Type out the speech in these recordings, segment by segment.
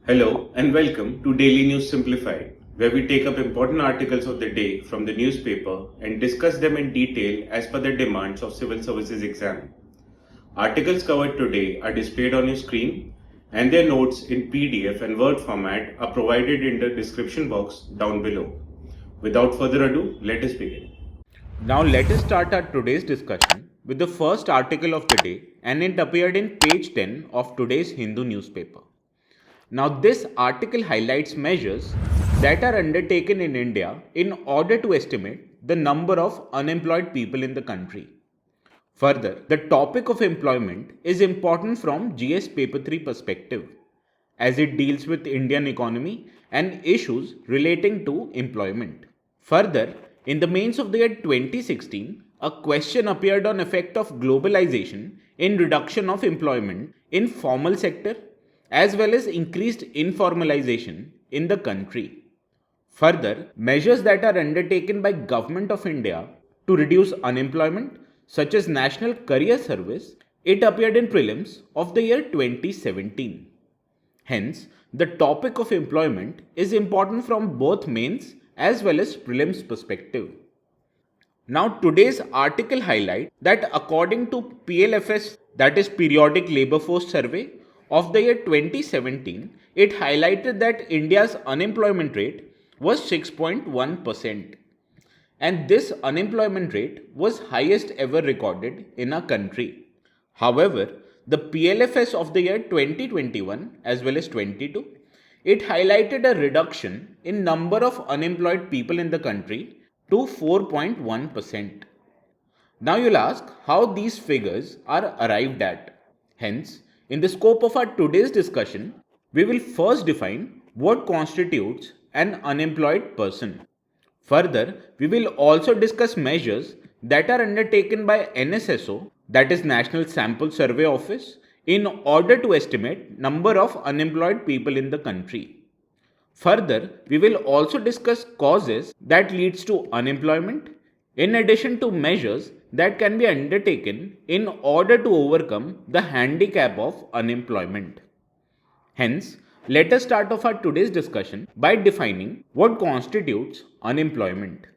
Hello and welcome to Daily News Simplified, where we take up important articles of the day from the newspaper and discuss them in detail as per the demands of Civil Services exam. Articles covered today are displayed on your screen and their notes in PDF and Word format are provided in the description box down below. Without further ado, let us begin. Now let us start our today's discussion with the first article of the day, and it appeared in page 10 of today's Hindu newspaper. Now, this article highlights measures that are undertaken in India in order to estimate the number of unemployed people in the country. Further, the topic of employment is important from GS Paper 3 perspective, as it deals with Indian economy and issues relating to employment. Further, in the mains of the year 2016, a question appeared on effect of globalization in reduction of employment in formal sector as well as increased informalization in the country. Further, measures that are undertaken by Government of India to reduce unemployment, such as National Career Service, it appeared in prelims of the year 2017. Hence, the topic of employment is important from both mains as well as prelims perspective. Now, today's article highlights that according to PLFS, that is Periodic Labour Force Survey, of the year 2017, it highlighted that India's unemployment rate was 6.1%. And this unemployment rate was highest ever recorded in our country. However, the PLFS of the year 2021 as well as 22, it highlighted a reduction in number of unemployed people in the country to 4.1%. Now you'll ask how these figures are arrived at. Hence, in the scope of our today's discussion, we will first define what constitutes an unemployed person. Further, we will also discuss measures that are undertaken by NSSO, that is National Sample Survey Office, in order to estimate number of unemployed people in the country. Further, we will also discuss causes that leads to unemployment, in addition to measures that can be undertaken in order to overcome the handicap of unemployment. Hence, let us start off our today's discussion by defining what constitutes unemployment.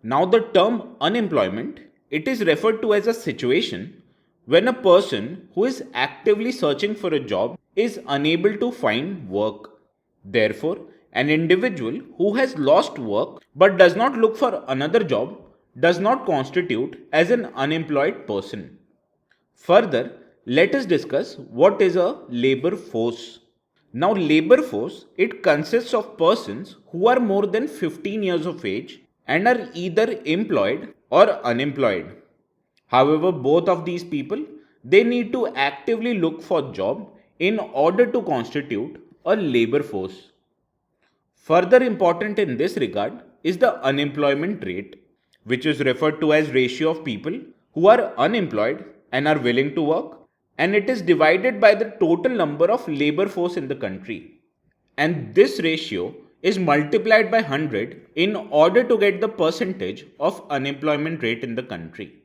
Now, the term unemployment, it is referred to as a situation when a person who is actively searching for a job is unable to find work. Therefore, an individual who has lost work but does not look for another job does not constitute as an unemployed person. Further, let us discuss what is a labor force. Now, labor force, it consists of persons who are more than 15 years of age and are either employed or unemployed. However, both of these people, they need to actively look for job in order to constitute a labor force. Further important in this regard is the unemployment rate, which is referred to as ratio of people who are unemployed and are willing to work, and it is divided by the total number of labor force in the country. And this ratio is multiplied by 100 in order to get the percentage of unemployment rate in the country.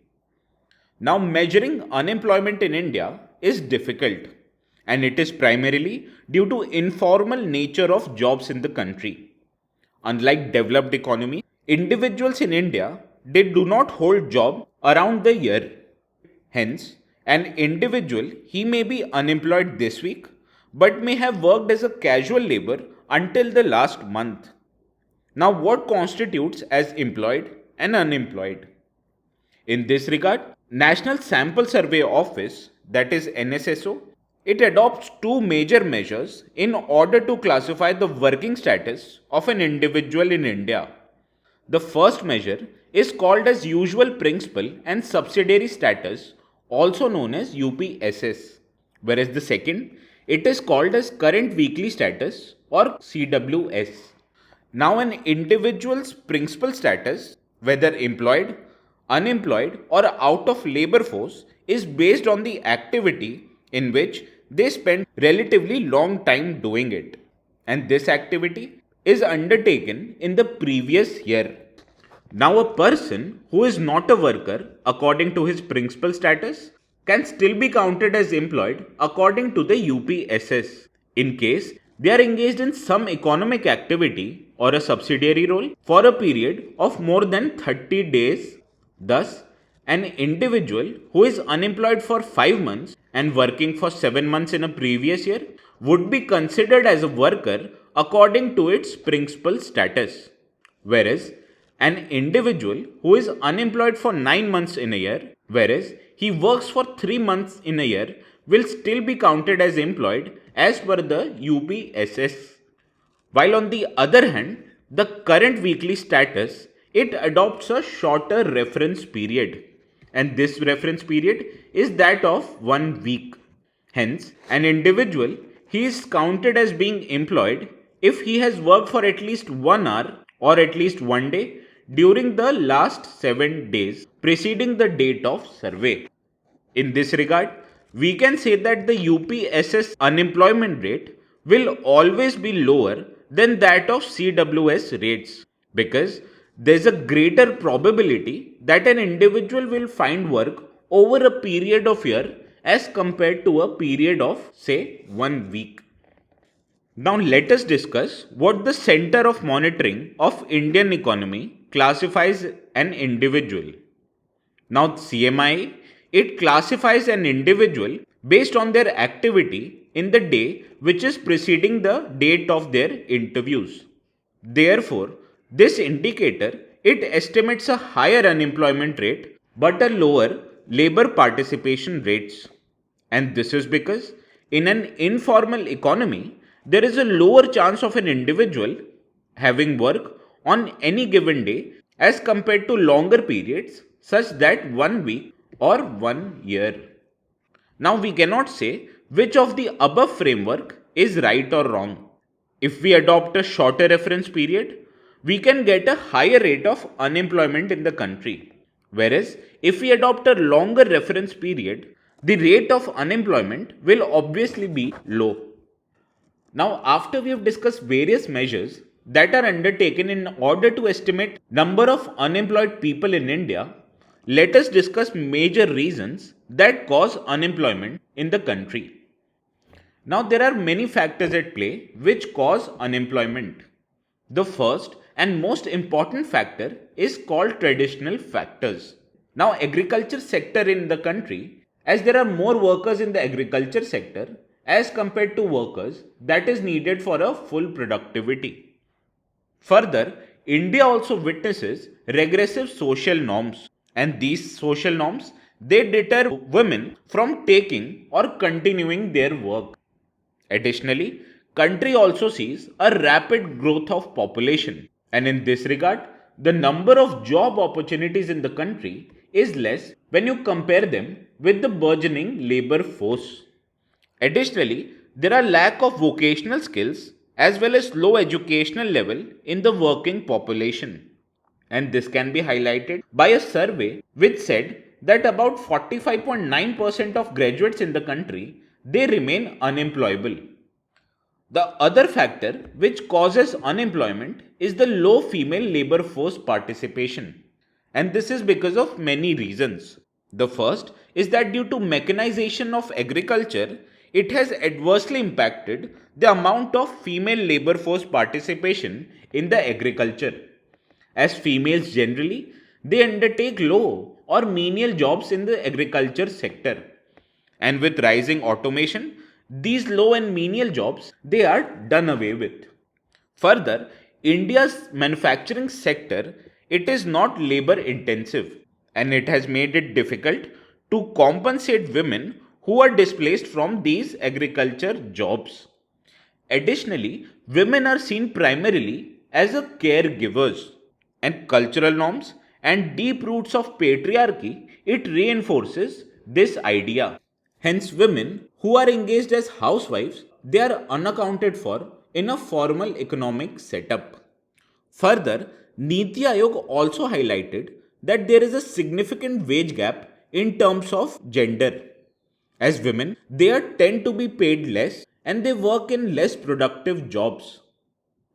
Now, measuring unemployment in India is difficult, and it is primarily due to informal nature of jobs in the country. Unlike developed economies, individuals in India, they do not hold job around the year. Hence, an individual, he may be unemployed this week, but may have worked as a casual labor until the last month. Now, what constitutes as employed and unemployed? In this regard, National Sample Survey Office, that is NSSO, it adopts two major measures in order to classify the working status of an individual in India. The first measure is called as Usual Principal and Subsidiary Status, also known as UPSS, whereas the second, it is called as Current Weekly Status or CWS. Now, an individual's principal status, whether employed, unemployed or out of labor force, is based on the activity in which they spend relatively long time doing it, and this activity is undertaken in the previous year. Now, a person who is not a worker according to his principal status can still be counted as employed according to the UPSS, in case they are engaged in some economic activity or a subsidiary role for a period of more than 30 days. Thus, an individual who is unemployed for 5 months and working for 7 months in a previous year would be considered as a worker according to its principal status. Whereas, an individual who is unemployed for 9 months in a year, whereas he works for 3 months in a year, will still be counted as employed as per the UPSS. While on the other hand, the current weekly status, it adopts a shorter reference period, and this reference period is that of 1 week. Hence, an individual, he is counted as being employed if he has worked for at least 1 hour or at least 1 day during the last 7 days preceding the date of survey. In this regard, we can say that the UPSS unemployment rate will always be lower than that of CWS rates, because there is a greater probability that an individual will find work over a period of year as compared to a period of, say, 1 week. Now let us discuss what the Center of Monitoring of Indian Economy classifies an individual. Now CMI, it classifies an individual based on their activity in the day which is preceding the date of their interviews. Therefore, this indicator, it estimates a higher unemployment rate but a lower labor participation rates. And this is because in an informal economy, there is a lower chance of an individual having work on any given day as compared to longer periods such that 1 week or 1 year. Now we cannot say which of the above framework is right or wrong. If we adopt a shorter reference period, we can get a higher rate of unemployment in the country. Whereas if we adopt a longer reference period, the rate of unemployment will obviously be low. Now, after we have discussed various measures that are undertaken in order to estimate number of unemployed people in India, let us discuss major reasons that cause unemployment in the country. Now, there are many factors at play which cause unemployment. The first and most important factor is called traditional factors. Now, agriculture sector in the country, as there are more workers in the agriculture sector as compared to workers that is needed for a full productivity. Further, India also witnesses regressive social norms, and these social norms, they deter women from taking or continuing their work. Additionally, country also sees a rapid growth of population, and in this regard, the number of job opportunities in the country is less when you compare them with the burgeoning labor force. Additionally, there are lack of vocational skills as well as low educational level in the working population. And this can be highlighted by a survey which said that about 45.9% of graduates in the country, they remain unemployable. The other factor which causes unemployment is the low female labor force participation. And this is because of many reasons. The first is that due to mechanization of agriculture, it has adversely impacted the amount of female labor force participation in the agriculture. As females generally, they undertake low or menial jobs in the agriculture sector. And with rising automation, these low and menial jobs, they are done away with. Further, India's manufacturing sector, it is not labor intensive, and it has made it difficult to compensate women who are displaced from these agriculture jobs. Additionally, women are seen primarily as a caregivers, and cultural norms and deep roots of patriarchy, it reinforces this idea. Hence, women who are engaged as housewives, they are unaccounted for in a formal economic setup. Further, Niti Aayog also highlighted that there is a significant wage gap in terms of gender. As women, they are tend to be paid less and they work in less productive jobs.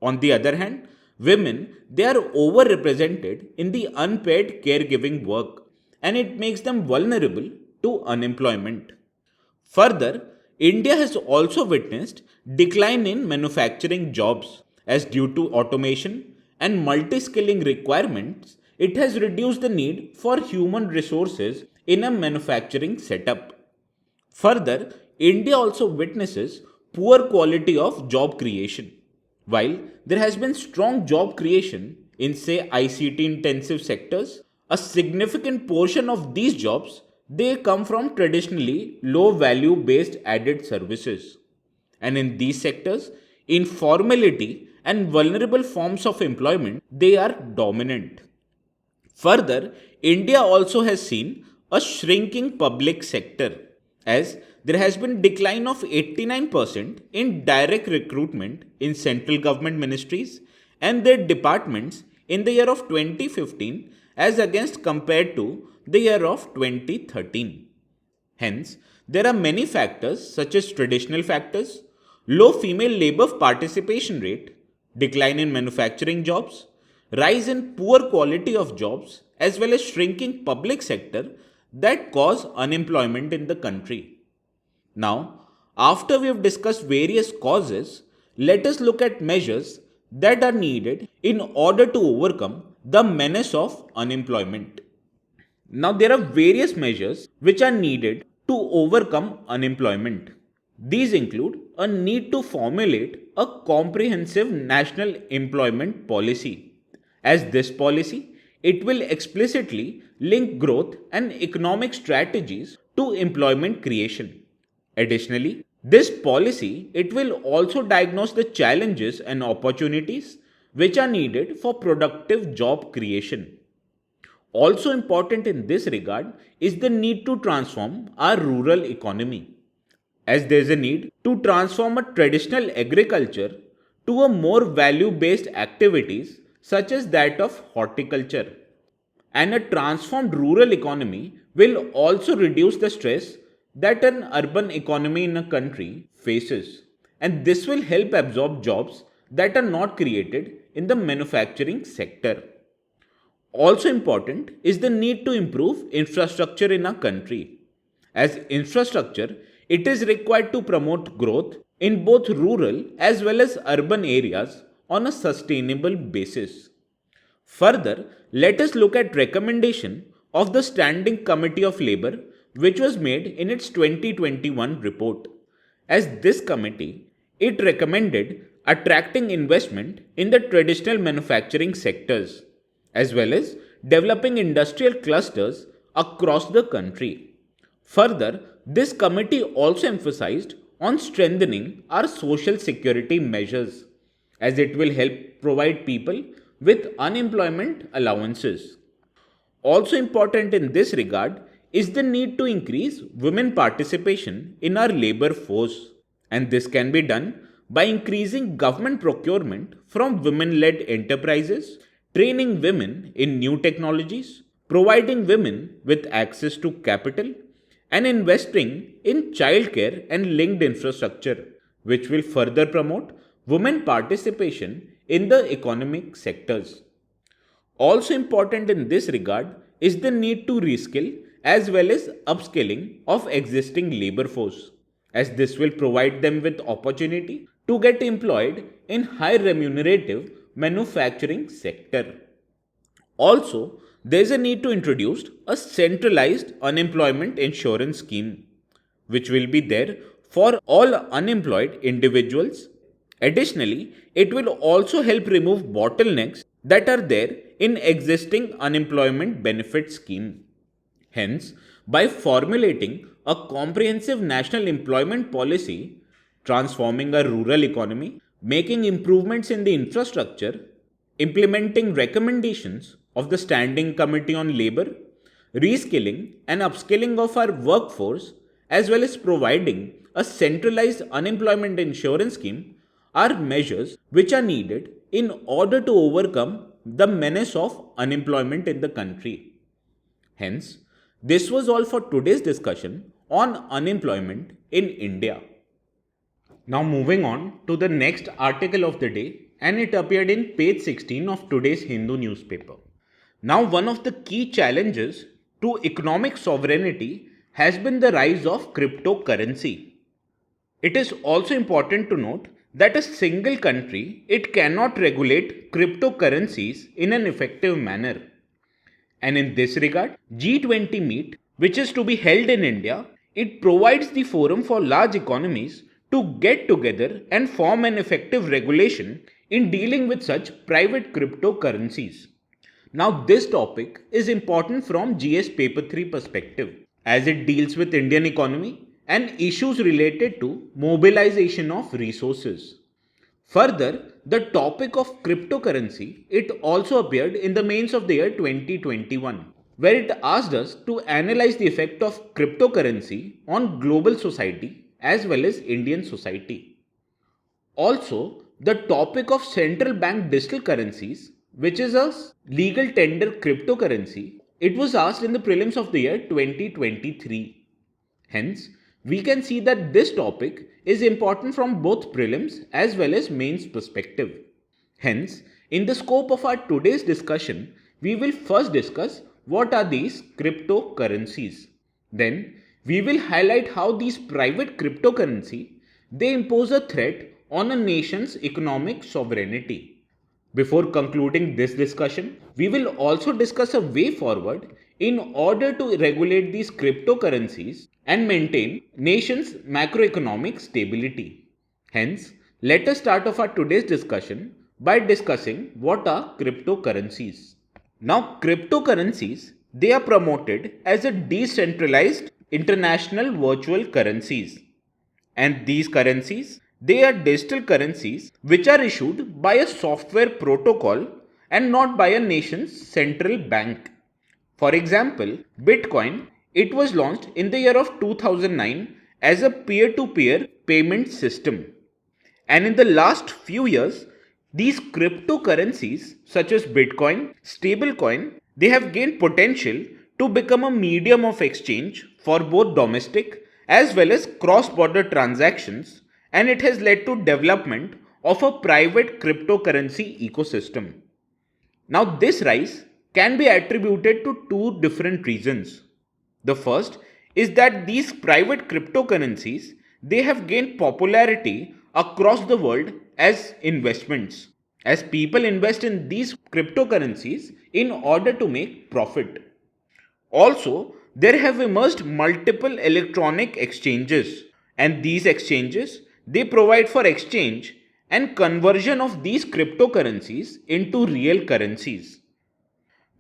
On the other hand, women, they are overrepresented in the unpaid caregiving work, and it makes them vulnerable to unemployment. Further, India has also witnessed decline in manufacturing jobs as due to automation and multi-skilling requirements, it has reduced the need for human resources in a manufacturing setup. Further, India also witnesses poor quality of job creation. While there has been strong job creation in say ICT intensive sectors, a significant portion of these jobs they come from traditionally low value based added services. And in these sectors, informality and vulnerable forms of employment they are dominant. Further, India also has seen a shrinking public sector as there has been decline of 89% in direct recruitment in central government ministries and their departments in the year of 2015 as against compared to the year of 2013. Hence, there are many factors such as traditional factors, low female labor participation rate, decline in manufacturing jobs, rise in poor quality of jobs, as well as shrinking public sector that cause unemployment in the country. Now, after we have discussed various causes, let us look at measures that are needed in order to overcome the menace of unemployment. Now, there are various measures which are needed to overcome unemployment. These include a need to formulate a comprehensive national employment policy. As this policy, it will explicitly link growth and economic strategies to employment creation. Additionally, this policy it will also diagnose the challenges and opportunities which are needed for productive job creation. Also important in this regard is the need to transform our rural economy, as there is a need to transform a traditional agriculture to a more value based activities such as that of horticulture. And a transformed rural economy will also reduce the stress that an urban economy in a country faces. And this will help absorb jobs that are not created in the manufacturing sector. Also important is the need to improve infrastructure in our country. As infrastructure, it is required to promote growth in both rural as well as urban areas on a sustainable basis. Further, let us look at recommendation of the Standing Committee of Labour which was made in its 2021 report. As this committee, it recommended attracting investment in the traditional manufacturing sectors as well as developing industrial clusters across the country. Further, this committee also emphasized on strengthening our social security measures as it will help provide people with unemployment allowances. Also important in this regard is the need to increase women participation in our labor force, and this can be done by increasing government procurement from women led enterprises, training women in new technologies, providing women with access to capital, and investing in childcare and linked infrastructure, which will further promote women participation in the economic sectors. Also important in this regard is the need to reskill as well as upskilling of existing labor force, as this will provide them with opportunity to get employed in high remunerative manufacturing sector. Also, there is a need to introduce a centralized unemployment insurance scheme, which will be there for all unemployed individuals. Additionally, it will also help remove bottlenecks that are there in existing unemployment benefit scheme. Hence, by formulating a comprehensive national employment policy, transforming a rural economy, making improvements in the infrastructure, implementing recommendations of the Standing Committee on Labour, reskilling and upskilling of our workforce, as well as providing a centralized unemployment insurance scheme are measures which are needed in order to overcome the menace of unemployment in the country. Hence, this was all for today's discussion on unemployment in India. Now, moving on to the next article of the day, and it appeared in page 16 of today's Hindu newspaper. Now, one of the key challenges to economic sovereignty has been the rise of cryptocurrency. It is also important to note that a single country, it cannot regulate cryptocurrencies in an effective manner. And in this regard, G20 meet, which is to be held in India, it provides the forum for large economies to get together and form an effective regulation in dealing with such private cryptocurrencies. Now, this topic is important from GS Paper 3 perspective as it deals with Indian economy and issues related to mobilization of resources. Further, the topic of cryptocurrency, it also appeared in the mains of the year 2021, where it asked us to analyze the effect of cryptocurrency on global society as well as Indian society. Also, the topic of central bank digital currencies, which is a legal tender cryptocurrency, it was asked in the prelims of the year 2023. Hence, we can see that this topic is important from both prelims as well as mains perspective. Hence, in the scope of our today's discussion, we will first discuss what are these cryptocurrencies. Then, we will highlight how these private cryptocurrency, they impose a threat on a nation's economic sovereignty. Before concluding this discussion, we will also discuss a way forward in order to regulate these cryptocurrencies and maintain nation's macroeconomic stability. Hence, let us start off our today's discussion by discussing what are cryptocurrencies. Now, cryptocurrencies, they are promoted as a decentralized international virtual currencies. And these currencies, they are digital currencies which are issued by a software protocol and not by a nation's central bank. For example, Bitcoin, it was launched in the year of 2009 as a peer-to-peer payment system. And in the last few years, these cryptocurrencies such as Bitcoin, stablecoin, they have gained potential to become a medium of exchange for both domestic as well as cross-border transactions, and it has led to development of a private cryptocurrency ecosystem. Now, this rise can be attributed to two different reasons. The first is that these private cryptocurrencies, they have gained popularity across the world as investments, as people invest in these cryptocurrencies in order to make profit. Also, there have emerged multiple electronic exchanges, and these exchanges, they provide for exchange and conversion of these cryptocurrencies into real currencies.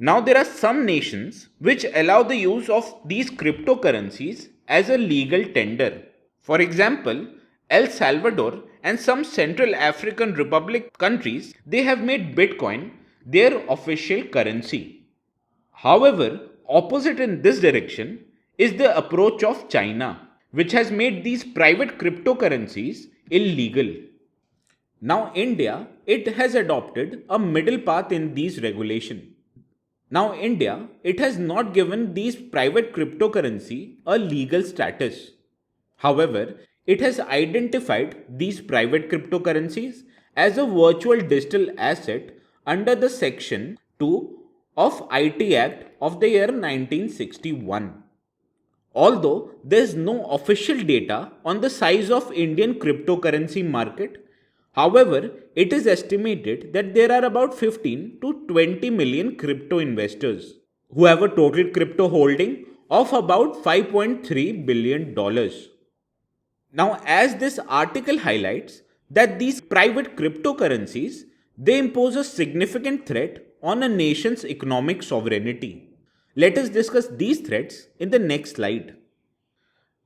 Now, there are some nations which allow the use of these cryptocurrencies as a legal tender. For example, El Salvador and some Central African Republic countries, they have made Bitcoin their official currency. However, opposite in this direction is the approach of China, which has made these private cryptocurrencies illegal. Now, India, it has adopted a middle path in these regulations. Now, India, it has not given these private cryptocurrency a legal status. However, it has identified these private cryptocurrencies as a virtual digital asset under the Section 2 of IT Act of the year 1961. Although there is no official data on the size of Indian cryptocurrency market, however, it is estimated that there are about 15 to 20 million crypto investors who have a total crypto holding of about $5.3 billion. Now, as this article highlights that these private cryptocurrencies, they impose a significant threat on a nation's economic sovereignty. Let us discuss these threats in the next slide.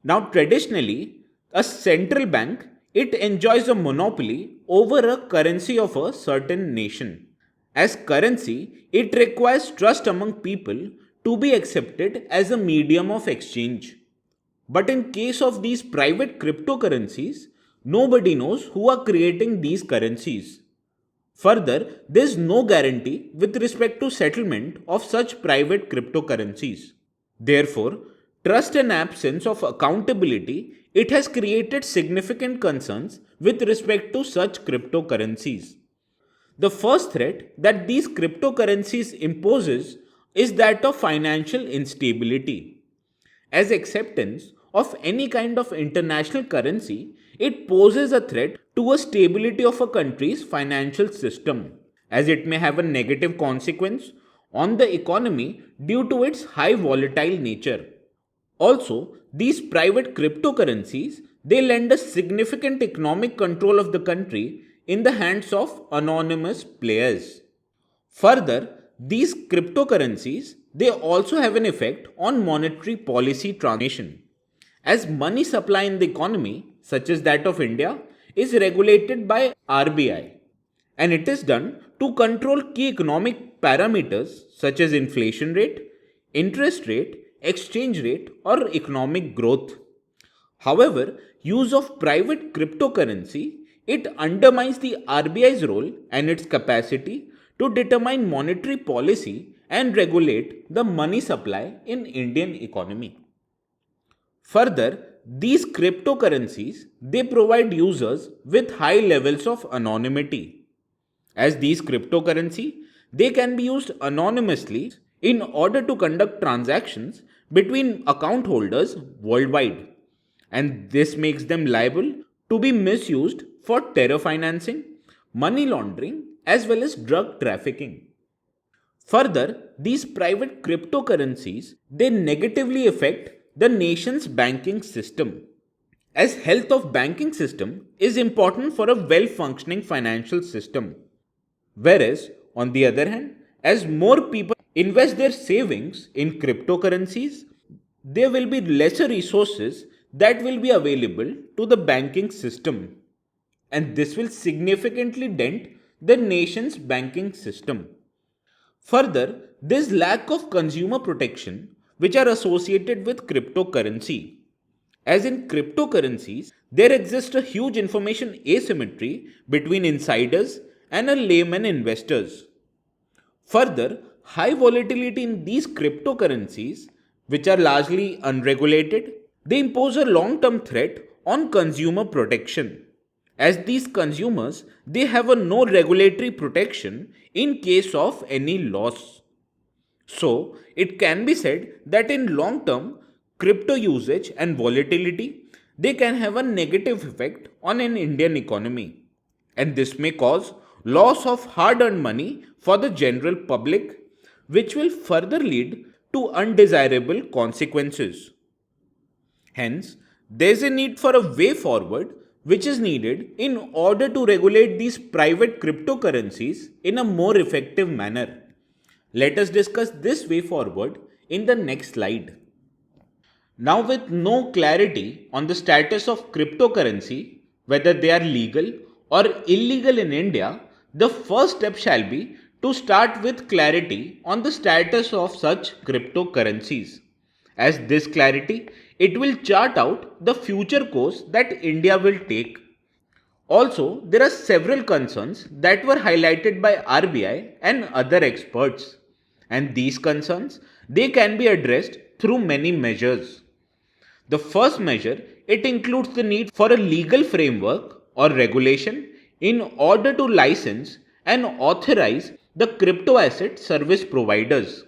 Now, traditionally, a central bank, it enjoys a monopoly over a currency of a certain nation. As currency, it requires trust among people to be accepted as a medium of exchange. But in case of these private cryptocurrencies, nobody knows who are creating these currencies. Further, there is no guarantee with respect to settlement of such private cryptocurrencies. Therefore, trust and absence of accountability, it has created significant concerns with respect to such cryptocurrencies. The first threat that these cryptocurrencies imposes is that of financial instability. As acceptance of any kind of international currency, it poses a threat to a stability of a country's financial system, as it may have a negative consequence on the economy due to its high volatile nature. Also, these private cryptocurrencies, they lend a significant economic control of the country in the hands of anonymous players. Further, these cryptocurrencies, they also have an effect on monetary policy transmission, as money supply in the economy, such as that of India, is regulated by RBI, and it is done to control key economic parameters such as inflation rate, interest rate, exchange rate, or economic growth. However, use of private cryptocurrency, it undermines the RBI's role and its capacity to determine monetary policy and regulate the money supply in Indian economy. Further, these cryptocurrencies, they provide users with high levels of anonymity. As these cryptocurrency, they can be used anonymously in order to conduct transactions between account holders worldwide, and this makes them liable to be misused for terror financing, money laundering, as well as drug trafficking. Further, these private cryptocurrencies, they negatively affect the nation's banking system, as health of banking system is important for a well functioning financial system. Whereas, on the other hand, as more people invest their savings in cryptocurrencies, there will be lesser resources that will be available to the banking system, and this will significantly dent the nation's banking system. Further, this lack of consumer protection which are associated with cryptocurrency. As in cryptocurrencies, there exists a huge information asymmetry between insiders and a layman investors. Further, high volatility in these cryptocurrencies, which are largely unregulated, they impose a long-term threat on consumer protection, as these consumers, they have a no regulatory protection in case of any loss. So, it can be said that in long term, crypto usage and volatility, they can have a negative effect on an Indian economy, and this may cause loss of hard earned money for the general public, which will further lead to undesirable consequences. Hence, there is a need for a way forward which is needed in order to regulate these private cryptocurrencies in a more effective manner. Let us discuss this way forward in the next slide. Now, with no clarity on the status of cryptocurrency, whether they are legal or illegal in India, the first step shall be to start with clarity on the status of such cryptocurrencies. As this clarity, it will chart out the future course that India will take. Also, there are several concerns that were highlighted by RBI and other experts, and these concerns, they can be addressed through many measures. The first measure, it includes the need for a legal framework or regulation in order to license and authorize the crypto asset service providers,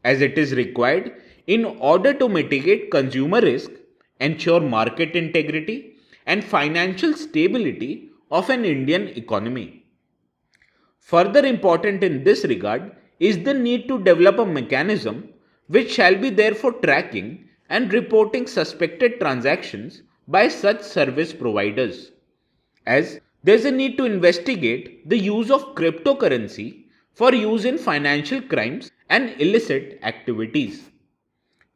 as it is required in order to mitigate consumer risk, ensure market integrity, and financial stability of an Indian economy. Further important in this regard is the need to develop a mechanism which shall be there for tracking and reporting suspected transactions by such service providers, as there is a need to investigate the use of cryptocurrency for use in financial crimes and illicit activities.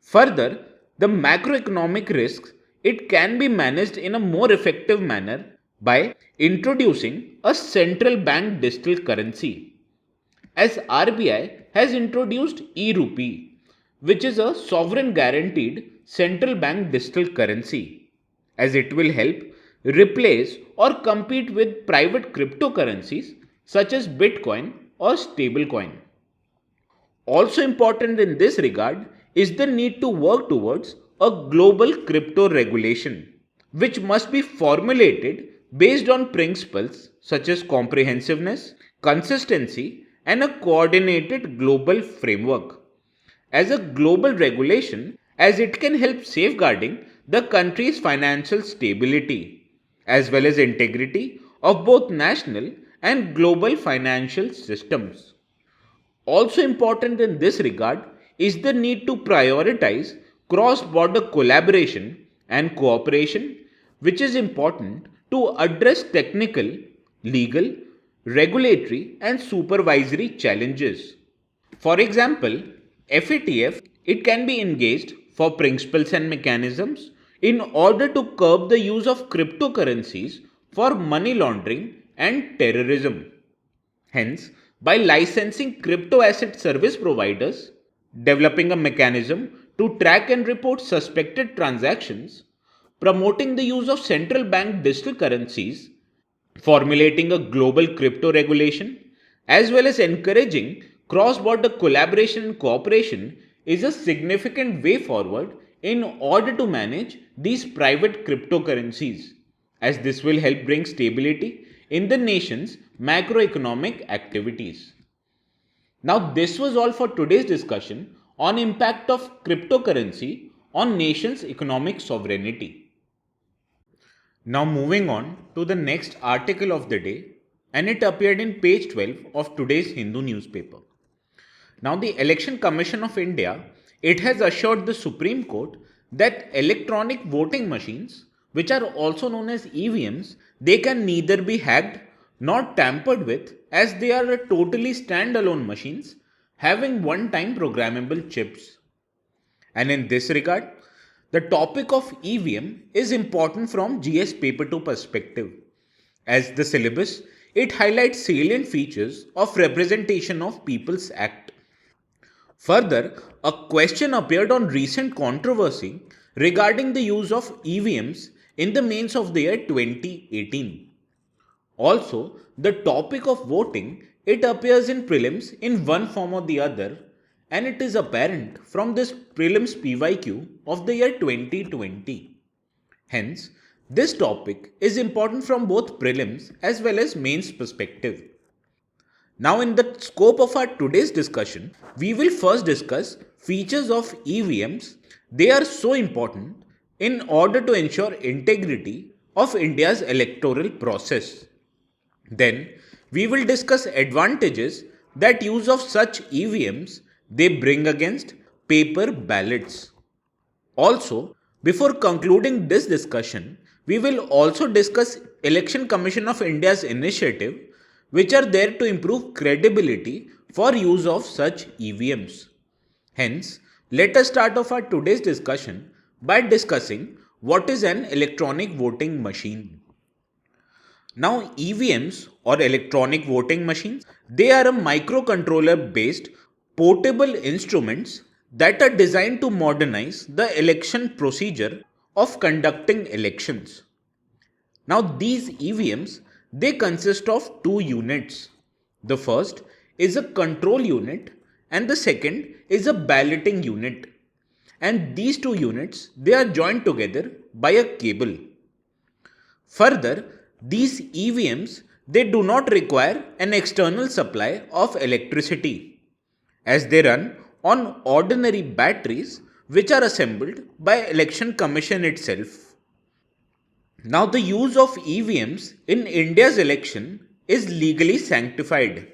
Further, the macroeconomic risks, it can be managed in a more effective manner by introducing a central bank digital currency, as RBI has introduced e-rupee, which is a sovereign guaranteed central bank digital currency, as it will help replace or compete with private cryptocurrencies such as Bitcoin or stablecoin. Also important in this regard is the need to work towards a global crypto regulation, which must be formulated based on principles such as comprehensiveness, consistency, and a coordinated global framework. As a global regulation, as it can help safeguarding the country's financial stability. as well as integrity of both national and global financial systems. Also important in this regard is the need to prioritize cross-border collaboration and cooperation, which is important to address technical, legal, regulatory and supervisory challenges. For example, FATF it can be engaged for principles and mechanisms in order to curb the use of cryptocurrencies for money laundering and terrorism. Hence, by licensing crypto asset service providers, developing a mechanism to track and report suspected transactions, promoting the use of central bank digital currencies, formulating a global crypto regulation, as well as encouraging cross border collaboration and cooperation is a significant way forward in order to manage these private cryptocurrencies, as this will help bring stability in the nation's macroeconomic activities. Now, this was all for today's discussion on impact of cryptocurrency on nation's economic sovereignty. Now, moving on to the next article of the day, and it appeared in page 12 of today's Hindu newspaper. Now, the Election Commission of India, it has assured the Supreme Court that electronic voting machines, which are also known as EVMs, they can neither be hacked nor tampered with, as they are totally standalone machines having one-time programmable chips. And in this regard, the topic of EVM is important from GS Paper 2 perspective, as the syllabus it highlights salient features of Representation of People's Act. Further, a question appeared on recent controversy regarding the use of EVMs in the mains of the year 2018. Also, the topic of voting it appears in prelims in one form or the other, and it is apparent from this prelims PYQ of the year 2020. Hence, this topic is important from both prelims as well as mains perspective. Now, in the scope of our today's discussion, we will first discuss features of EVMs. They are so important in order to ensure integrity of India's electoral process. Then, we will discuss advantages that use of such EVMs they bring against paper ballots. Also, before concluding this discussion, we will also discuss Election Commission of India's initiative, which are there to improve credibility for use of such EVMs. Hence, let us start off our today's discussion by discussing what is an electronic voting machine. Now, EVMs or electronic voting machines, they are a microcontroller based portable instruments that are designed to modernize the election procedure of conducting elections. Now, these EVMs they consist of two units. The first is a control unit and the second is a balloting unit. And these two units they are joined together by a cable. Further, these EVMs they do not require an external supply of electricity, as they run on ordinary batteries which are assembled by Election Commission itself. Now, the use of EVMs in India's election is legally sanctified,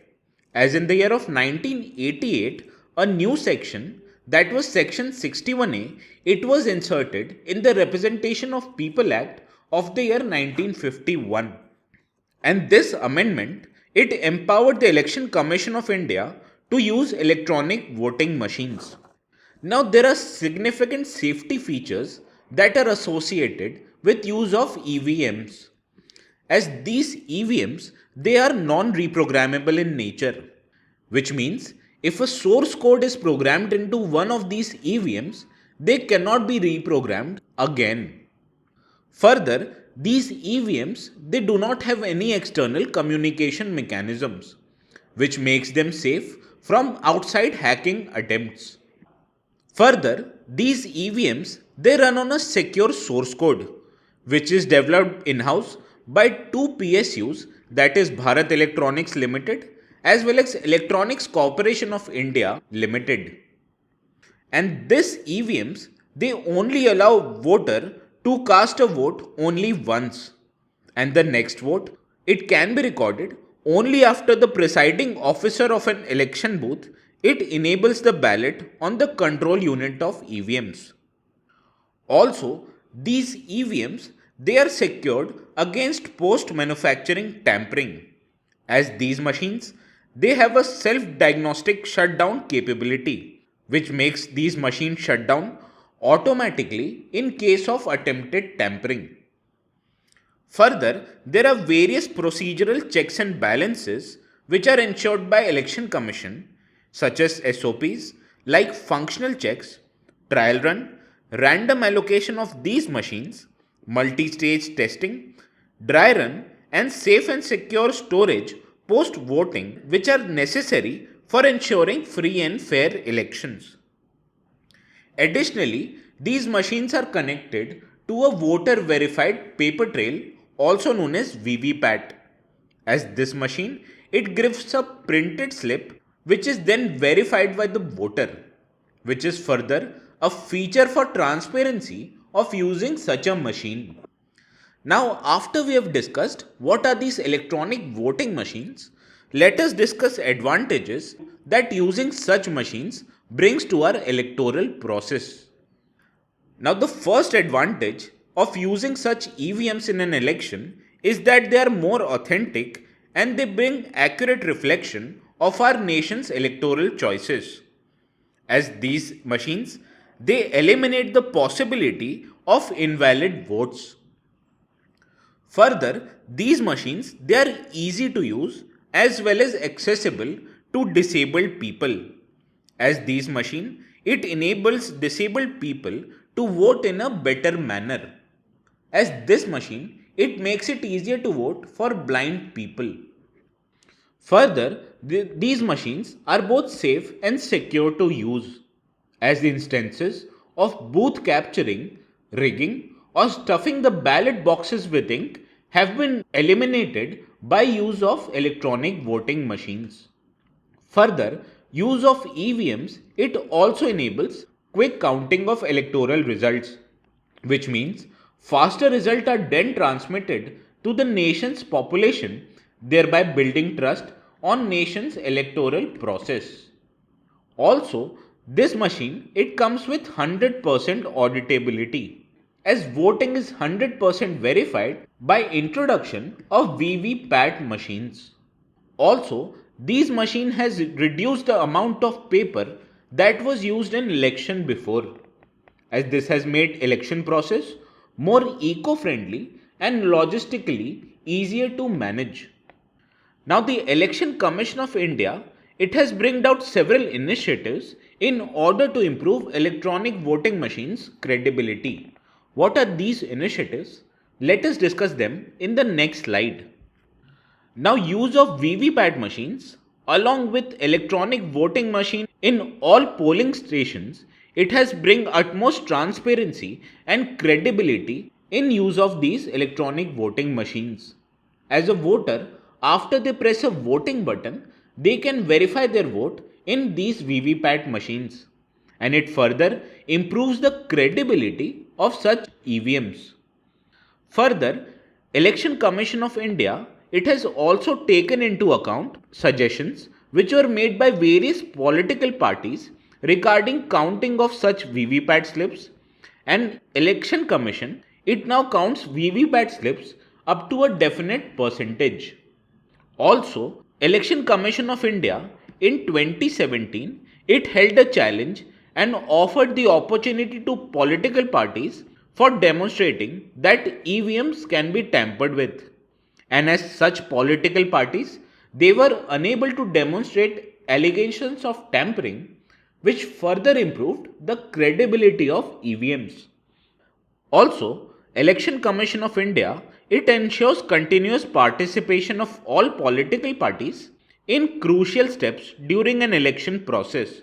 as in the year of 1988, a new section, that was section 61A, it was inserted in the Representation of People Act of the year 1951. And this amendment, it empowered the Election Commission of India to use electronic voting machines. Now, there are significant safety features that are associated with use of EVMs, as these EVMs they are non-reprogrammable in nature, which means if a source code is programmed into one of these EVMs, they cannot be reprogrammed again. Further, these EVMs they do not have any external communication mechanisms, which makes them safe from outside hacking attempts. Further, these EVMs they run on a secure source code, which is developed in-house by two PSUs, that is Bharat Electronics Limited as well as Electronics Corporation of India Limited. And this EVMs they only allow voter to cast a vote only once, And the next vote, it can be recorded only after the presiding officer of an election booth it enables the ballot on the control unit of EVMs. Also, these EVMs they are secured against post manufacturing tampering, as these machines they have a self diagnostic shutdown capability which makes these machines shut down automatically in case of attempted tampering. Further, there are various procedural checks and balances which are ensured by Election Commission such as SOPs like functional checks, trial run, random allocation of these machines, multi-stage testing, dry run and safe and secure storage post voting which are necessary for ensuring free and fair elections. Additionally, these machines are connected to a voter verified paper trail also known as VVPAT. As this machine, it gives a printed slip which is then verified by the voter, which is further a feature for transparency of using such a machine. Now, after we have discussed what are these electronic voting machines, let us discuss advantages that using such machines brings to our electoral process. Now, the first advantage of using such EVMs in an election is that they are more authentic and they bring accurate reflection of our nation's electoral choices. As these machines, they eliminate the possibility of invalid votes. Further, these machines they are easy to use as well as accessible to disabled people. As these machine, it enables disabled people to vote in a better manner. As this machine, it makes it easier to vote for blind people. Further, these machines are both safe and secure to use, as instances of booth capturing, rigging, or stuffing the ballot boxes with ink have been eliminated by use of electronic voting machines. Further, use of EVMs it also enables quick counting of electoral results, which means faster results are then transmitted to the nation's population, thereby building trust on nation's electoral process. Also, this machine it comes with 100% auditability, as voting is 100% verified by introduction of VVPAT machines. Also, these machine has reduced the amount of paper that was used in election before, as this has made election process more eco-friendly and logistically easier to manage. Now, the Election Commission of India it has bringed out several initiatives in order to improve electronic voting machines' credibility. What are these initiatives? Let us discuss them in the next slide. Now, use of VVPAT machines along with electronic voting machine in all polling stations, it has bring utmost transparency and credibility in use of these electronic voting machines. As a voter, after they press a voting button, they can verify their vote in these VVPAT machines, and it further improves the credibility of such EVMs. Further, Election Commission of India it has also taken into account suggestions which were made by various political parties regarding counting of such VVPAT slips, and Election Commission it now counts VVPAT slips up to a definite percentage. Also, Election Commission of India in 2017 it held a challenge and offered the opportunity to political parties for demonstrating that EVMs can be tampered with. And as such political parties, they were unable to demonstrate allegations of tampering, which further improved the credibility of EVMs. Also, Election Commission of India it ensures continuous participation of all political parties in crucial steps during an election process,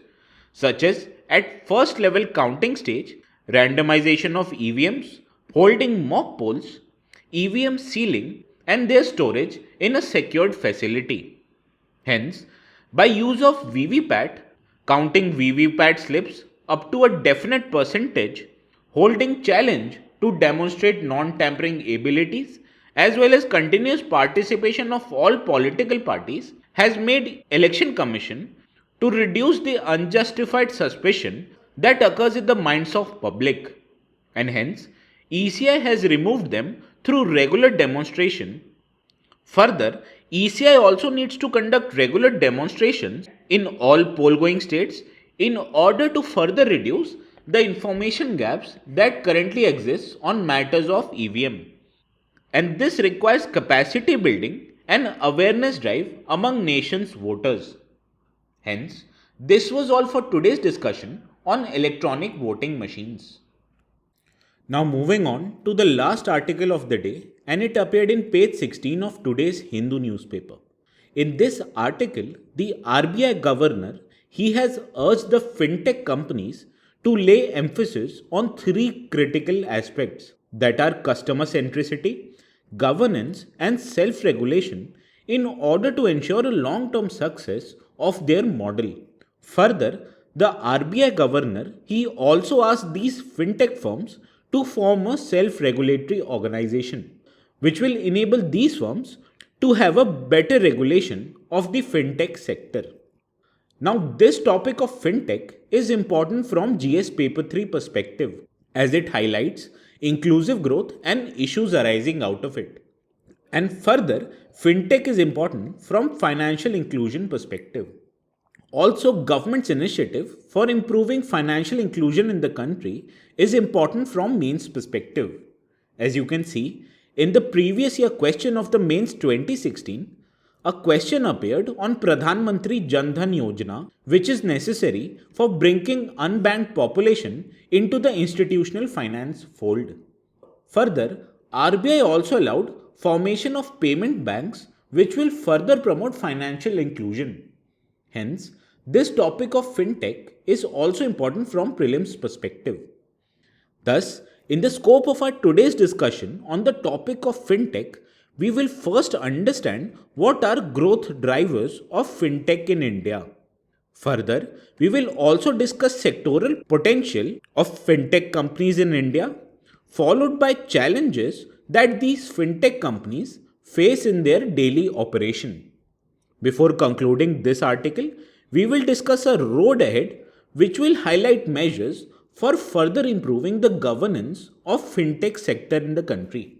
such as at first level counting stage, randomization of EVMs, holding mock polls, EVM sealing, and their storage in a secured facility. Hence, by use of VVPAT, counting VVPAT slips up to a definite percentage, holding challenge to demonstrate non-tampering abilities, as well as continuous participation of all political parties has made election commission to reduce the unjustified suspicion that occurs in the minds of public, and hence ECI has removed them through regular demonstration. Further, ECI also needs to conduct regular demonstrations in all poll going states in order to further reduce the information gaps that currently exist on matters of EVM. And this requires capacity building and awareness drive among nation's voters. Hence, this was all for today's discussion on electronic voting machines. Now moving on to the last article of the day, and it appeared in page 16 of today's Hindu newspaper. In this article, the RBI governor, he has urged the fintech companies to lay emphasis on three critical aspects, that are customer centricity, governance and self-regulation, in order to ensure a long-term success of their model. Further, the RBI governor, he also asked these fintech firms to form a self-regulatory organization, which will enable these firms to have a better regulation of the fintech sector. Now, this topic of fintech is important from GS Paper 3 perspective, as it highlights inclusive growth and issues arising out of it. And further, fintech is important from financial inclusion perspective. Also, government's initiative for improving financial inclusion in the country is important from mains perspective. As you can see, in the previous year question of the mains 2016, a question appeared on Pradhan Mantri Jan Dhan Yojana, which is necessary for bringing unbanked population into the institutional finance fold. Further, RBI also allowed formation of payment banks, which will further promote financial inclusion. Hence, this topic of fintech is also important from prelims perspective. Thus, in the scope of our today's discussion on the topic of fintech, we will first understand what are growth drivers of fintech in India. Further, we will also discuss sectoral potential of fintech companies in India, followed by challenges that these fintech companies face in their daily operation. Before concluding this article, we will discuss a road ahead which will highlight measures for further improving the governance of fintech sector in the country.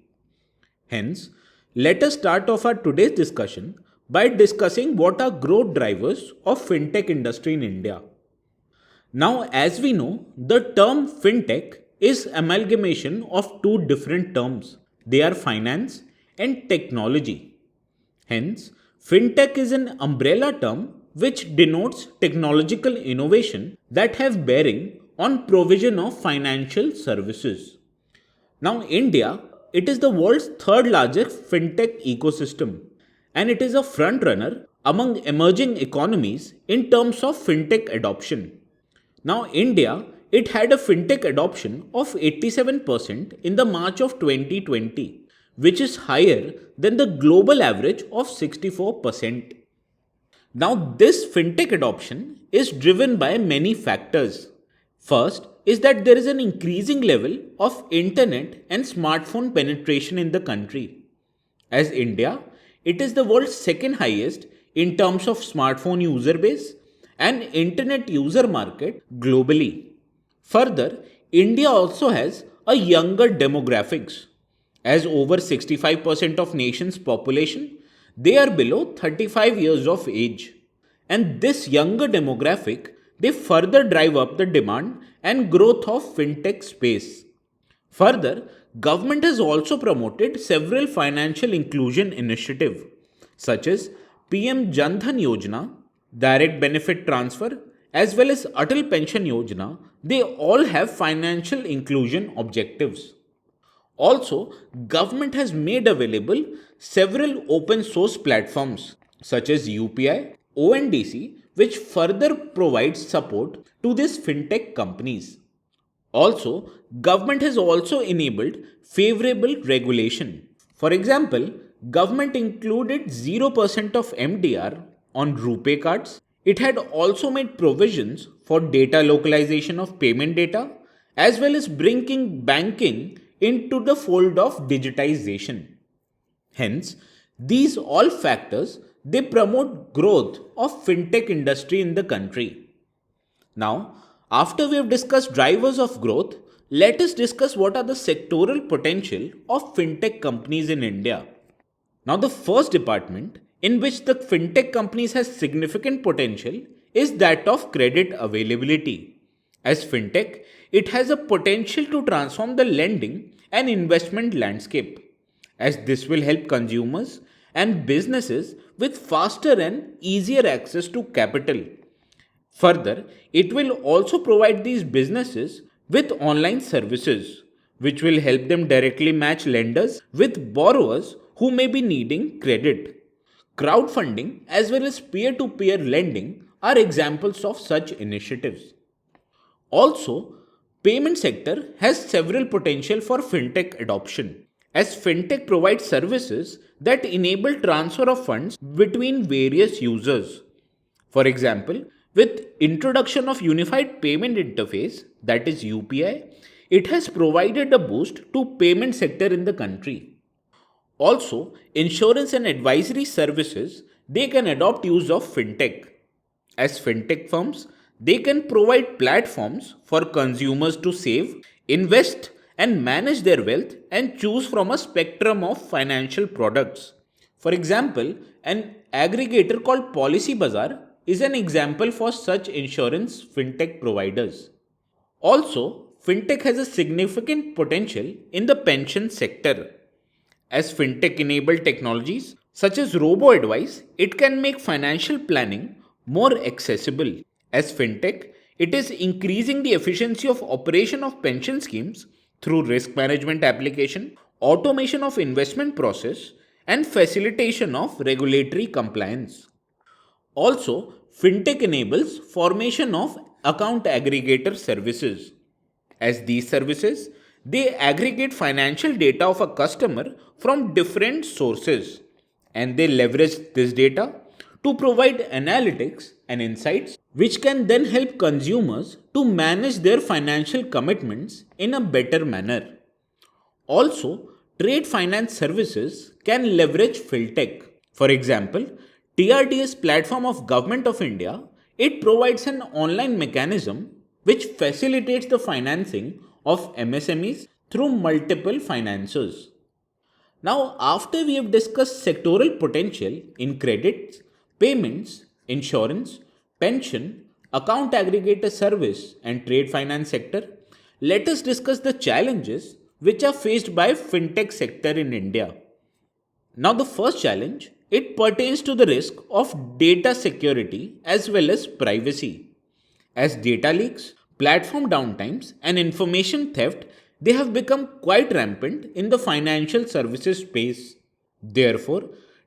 Hence, let us start off our today's discussion by discussing what are growth drivers of fintech industry in India. Now, as we know, the term fintech is amalgamation of two different terms. They are finance and technology. Hence, fintech is an umbrella term which denotes technological innovation that have bearing on provision of financial services. Now, India, it is the world's third largest fintech ecosystem, and it is a front runner among emerging economies in terms of fintech adoption. Now, India, it had a fintech adoption of 87% in the March of 2020, which is higher than the global average of 64%. Now, this fintech adoption is driven by many factors. First is that there is an increasing level of internet and smartphone penetration in the country. As India, it is the world's second highest in terms of smartphone user base and internet user market globally. Further, India also has a younger demographics, as over 65% of nation's population, they are below 35 years of age. And this younger demographic, they further drive up the demand and growth of fintech space. Further, government has also promoted several financial inclusion initiatives such as PM Jan Dhan Yojana, Direct Benefit Transfer, as well as Atal Pension Yojana. They all have financial inclusion objectives. Also, government has made available several open source platforms such as UPI, ONDC, which further provides support to these fintech companies. Also, government has also enabled favorable regulation. For example, government included 0% of MDR on RuPay cards. It had also made provisions for data localization of payment data as well as bringing banking into the fold of digitization. Hence, these all factors they promote growth of fintech industry in the country. Now, after we have discussed drivers of growth, let us discuss what are the sectoral potential of fintech companies in India. Now, the first department in which the fintech companies has significant potential is that of credit availability. As fintech, it has a potential to transform the lending and investment landscape, as this will help consumers and businesses with faster and easier access to capital. Further, it will also provide these businesses with online services, which will help them directly match lenders with borrowers who may be needing credit. Crowdfunding as well as peer to peer lending are examples of such initiatives. Also, payment sector has several potential for fintech adoption, as fintech provides services that enable transfer of funds between various users. For example, with introduction of unified payment interface, that is UPI, it has provided a boost to payment sector in the country. Also, insurance and advisory services they can adopt use of fintech. As fintech firms, they can provide platforms for consumers to save, invest, and manage their wealth and choose from a spectrum of financial products. For example, an aggregator called Policy Bazaar is an example for such insurance fintech providers. Also, fintech has a significant potential in the pension sector. As fintech enabled technologies such as robo advice, it can make financial planning more accessible. As fintech, it is increasing the efficiency of operation of pension schemes through risk management application, automation of investment process, and facilitation of regulatory compliance. Also, fintech enables formation of account aggregator services. As these services, they aggregate financial data of a customer from different sources and they leverage this data to provide analytics and insights which can then help consumers to manage their financial commitments in a better manner. Also, trade finance services can leverage fintech. For example, TRDS platform of Government of India, it provides an online mechanism which facilitates the financing of MSMEs through multiple financiers. Now, after we have discussed sectoral potential in credits, payments, insurance, pension, account aggregator service, and trade finance sector, let us discuss the challenges which are faced by fintech sector in India. Now, the first challenge it pertains to the risk of data security as well as privacy. As data leaks, platform downtimes, and information theft they have become quite rampant in the financial services space. Therefore,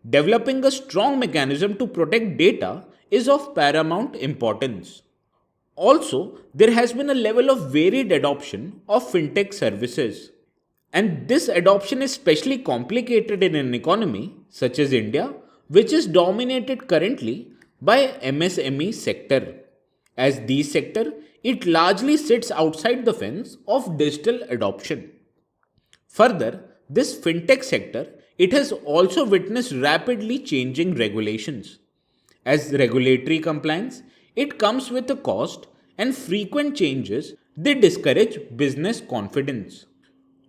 developing a strong mechanism to protect data is of paramount importance. Also, there has been a level of varied adoption of fintech services. And this adoption is especially complicated in an economy such as India, which is dominated currently by MSME sector. As these sector, it largely sits outside the fence of digital adoption. Further, this fintech sector, it has also witnessed rapidly changing regulations. As regulatory compliance, it comes with a cost and frequent changes, they discourage business confidence.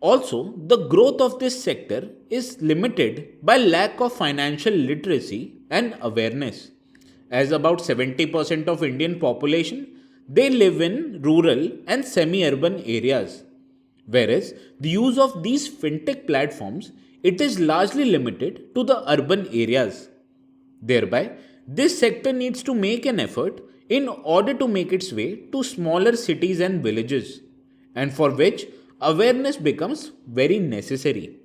Also, the growth of this sector is limited by lack of financial literacy and awareness. As about 70% of Indian population, they live in rural and semi-urban areas. Whereas the use of these fintech platforms, it is largely limited to the urban areas. Thereby, this sector needs to make an effort in order to make its way to smaller cities and villages, and for which awareness becomes very necessary.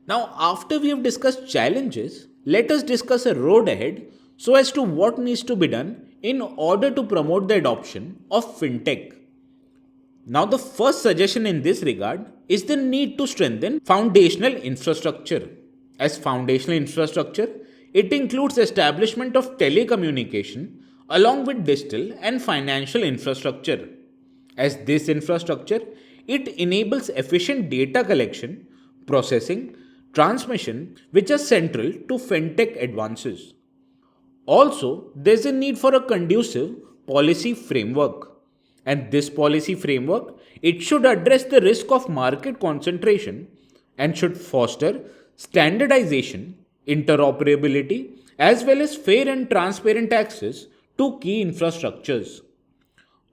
Now, after we have discussed challenges, let us discuss a road ahead so as to what needs to be done in order to promote the adoption of fintech. Now, the first suggestion in this regard is the need to strengthen foundational infrastructure. As foundational infrastructure, it includes establishment of telecommunication along with digital and financial infrastructure. As this infrastructure, it enables efficient data collection, processing, transmission which are central to FinTech advances. Also, there's a need for a conducive policy framework. And this policy framework, it should address the risk of market concentration and should foster standardization, interoperability, as well as fair and transparent access to key infrastructures.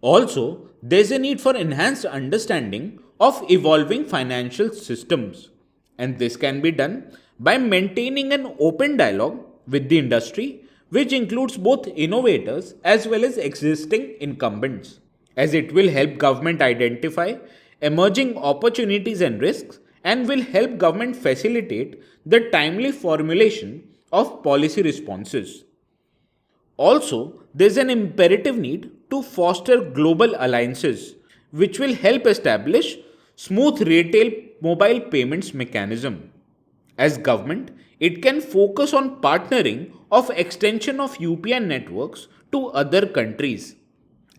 Also, there's a need for enhanced understanding of evolving financial systems, and this can be done by maintaining an open dialogue with the industry, which includes both innovators as well as existing incumbents, as it will help government identify emerging opportunities and risks and will help government facilitate the timely formulation of policy responses. Also, there's an imperative need to foster global alliances, which will help establish smooth retail mobile payments mechanism. As government, it can focus on partnering of extension of UPI networks to other countries.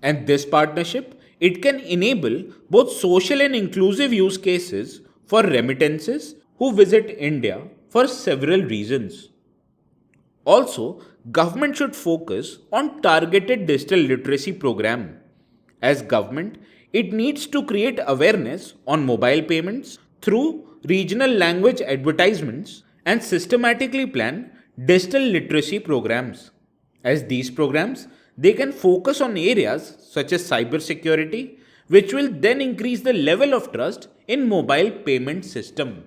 And this partnership, it can enable both social and inclusive use cases for remittances who visit India for several reasons. Also, government should focus on targeted digital literacy program. As government, it needs to create awareness on mobile payments through regional language advertisements and systematically plan digital literacy programs. As these programs, they can focus on areas such as cybersecurity, which will then increase the level of trust in mobile payment system.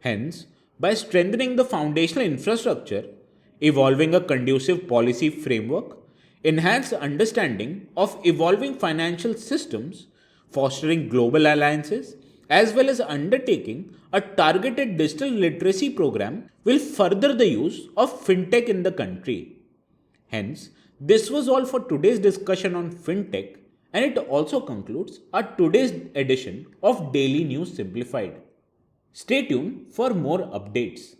Hence, by strengthening the foundational infrastructure, evolving a conducive policy framework, enhanced understanding of evolving financial systems, fostering global alliances, as well as undertaking a targeted digital literacy program will further the use of fintech in the country. Hence, this was all for today's discussion on fintech, and it also concludes our today's edition of Daily News Simplified. Stay tuned for more updates.